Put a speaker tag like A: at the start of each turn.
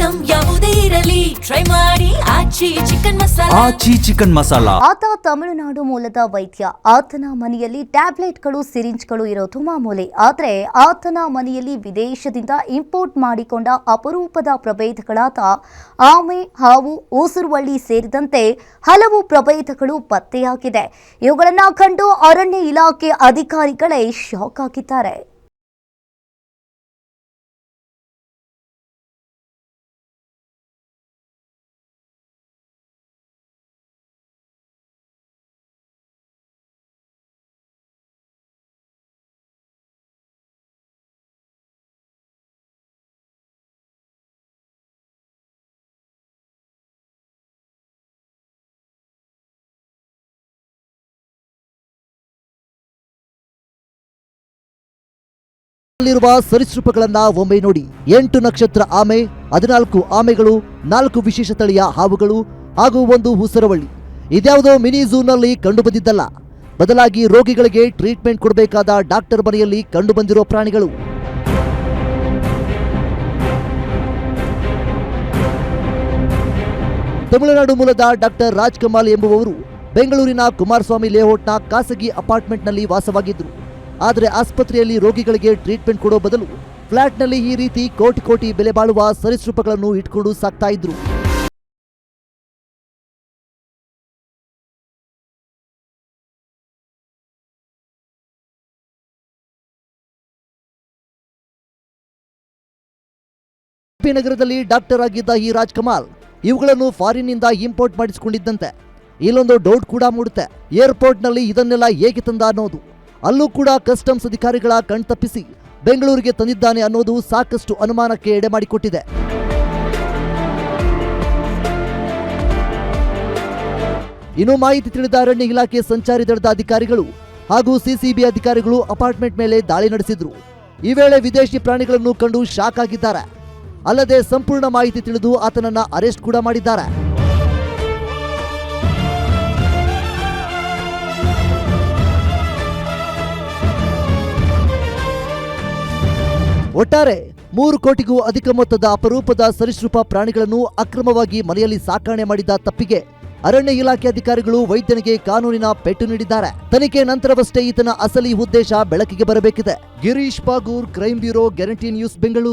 A: Item ಯಾವುದೇ ಇರಲಿ try ಮಾಡಿ ಆಚಿ ಚಿಕನ್ ಮಸಾಲಾ.
B: ಆಚಿ ಚಿಕನ್ ಮಸಾಲಾ.
C: ಆತ ತಮಿಳುನಾಡು ಮೂಲದ ವೈದ್ಯ. ಆತನ ಮನೆಯಲ್ಲಿ ಟ್ಯಾಬ್ಲೆಟ್ಗಳು, ಸಿರಿಂಜ್ಗಳು ಇರೋದು ಮಾಮೂಲಿ. ಆದರೆ ಆತನ ಮನೆಯಲ್ಲಿ ವಿದೇಶದಿಂದ ಇಂಪೋರ್ಟ್ ಮಾಡಿಕೊಂಡ ಅಪರೂಪದ ಪ್ರಭೇದಗಳಾದ ಆಮೆ, ಹಾವು, ಊಸುರುವಳ್ಳಿ ಸೇರಿದಂತೆ ಹಲವು ಪ್ರಭೇದಗಳು ಪತ್ತೆಯಾಗಿದೆ. ಇವುಗಳನ್ನು ಕಂಡು ಅರಣ್ಯ ಇಲಾಖೆ ಅಧಿಕಾರಿಗಳೇ ಶಾಕ್ ಆಗಿದ್ದಾರೆ.
D: ಲ್ಲಿರುವ ಸರೀಸೃಪಗಳನ್ನ ಒಮ್ಮೆ ನೋಡಿ. 8 ನಕ್ಷತ್ರ ಆಮೆ, 14 ಆಮೆಗಳು, 4 ವಿಶೇಷ ತಳಿಯ ಹಾವುಗಳು ಹಾಗೂ 1 ಊಸರವಳ್ಳಿ. ಇದ್ಯಾವುದೋ ಮಿನಿ ಝೂನಲ್ಲಿ ಕಂಡು ಬಂದಿದ್ದಲ್ಲ, ಬದಲಾಗಿ ರೋಗಿಗಳಿಗೆ ಟ್ರೀಟ್ಮೆಂಟ್ ಕೊಡಬೇಕಾದ ಡಾಕ್ಟರ್ ಮನೆಯಲ್ಲಿ ಕಂಡು ಬಂದಿರೋ ಪ್ರಾಣಿಗಳು. ತಮಿಳುನಾಡು ಮೂಲದ ಡಾಕ್ಟರ್ ರಾಜ್ಕಮಾಲ್ ಎಂಬುವವರು ಬೆಂಗಳೂರಿನ ಕುಮಾರಸ್ವಾಮಿ ಲೇಔಟ್ನ ಖಾಸಗಿ ಅಪಾರ್ಟ್ಮೆಂಟ್ನಲ್ಲಿ ವಾಸವಾಗಿದ್ದರು. ಆದರೆ ಆಸ್ಪತ್ರೆಯಲ್ಲಿ ರೋಗಿಗಳಿಗೆ ಟ್ರೀಟ್ಮೆಂಟ್ ಕೊಡೋ ಬದಲು ಫ್ಲಾಟ್ನಲ್ಲಿ ಈ ರೀತಿ ಕೋಟಿ ಕೋಟಿ ಬೆಲೆ ಬಾಳುವ ಸರೀಸೃಪಗಳನ್ನು ಇಟ್ಕೊಂಡು ಸಾಕ್ತಾ ಇದ್ರು. ನಗರದಲ್ಲಿ ಡಾಕ್ಟರ್ ಆಗಿದ್ದ ಈ ರಾಜ್ಕಮಾಲ್ ಇವುಗಳನ್ನು ಫಾರಿನ್ನಿಂದ ಇಂಪೋರ್ಟ್ ಮಾಡಿಸಿಕೊಂಡಿದ್ದಂತೆ. ಇಲ್ಲೊಂದು ಡೌಟ್ ಕೂಡ ಮೂಡುತ್ತೆ, ಏರ್ಪೋರ್ಟ್ನಲ್ಲಿ ಇದನ್ನೆಲ್ಲ ಹೇಗೆ ತಂದ ಅನ್ನೋದು. ಅಲ್ಲೂ ಕೂಡ ಕಸ್ಟಮ್ಸ್ ಅಧಿಕಾರಿಗಳ ಕಣ್ತಪ್ಪಿಸಿ ಬೆಂಗಳೂರಿಗೆ ತಂದಿದ್ದಾನೆ ಅನ್ನೋದು ಸಾಕಷ್ಟು ಅನುಮಾನಕ್ಕೆ ಎಡೆ ಮಾಡಿಕೊಟ್ಟಿದೆ. ಇನ್ನು ಮಾಹಿತಿ ತಿಳಿದ ಅರಣ್ಯ ಇಲಾಖೆ ಸಂಚಾರಿ ದಳದ ಅಧಿಕಾರಿಗಳು ಹಾಗೂ ಸಿಸಿಬಿ ಅಧಿಕಾರಿಗಳು ಅಪಾರ್ಟ್ಮೆಂಟ್ ಮೇಲೆ ದಾಳಿ ನಡೆಸಿದ್ರು. ಈ ವೇಳೆ ವಿದೇಶಿ ಪ್ರಾಣಿಗಳನ್ನು ಕಂಡು ಶಾಕ್ ಆಗಿದ್ದಾರೆ. ಅಲ್ಲದೆ ಸಂಪೂರ್ಣ ಮಾಹಿತಿ ತಿಳಿದು ಆತನನ್ನ ಅರೆಸ್ಟ್ ಕೂಡ ಮಾಡಿದ್ದಾರೆ. ಒಟ್ಟಾರೆ 3 ಕೋಟಿಗೂ ಅಧಿಕ ಮೊತ್ತದ ಅಪರೂಪದ ಸರೀಸೃಪ ಪ್ರಾಣಿಗಳನ್ನು ಅಕ್ರಮವಾಗಿ ಮನೆಯಲ್ಲಿ ಸಾಕಣೆ ಮಾಡಿದ ತಪ್ಪಿಗೆ ಅರಣ್ಯ ಇಲಾಖೆ ಅಧಿಕಾರಿಗಳು ವೈದ್ಯನಿಗೆ ಕಾನೂನಿನ ಪೆಟ್ಟು ನೀಡಿದ್ದಾರೆ. ತನಿಖೆ ನಂತರವಷ್ಟೇ ಈತನ ಅಸಲಿ ಉದ್ದೇಶ ಬೆಳಕಿಗೆ ಬರಬೇಕಿದೆ. Girish Pagur, crime bureau, guarantee news, Bengaluru.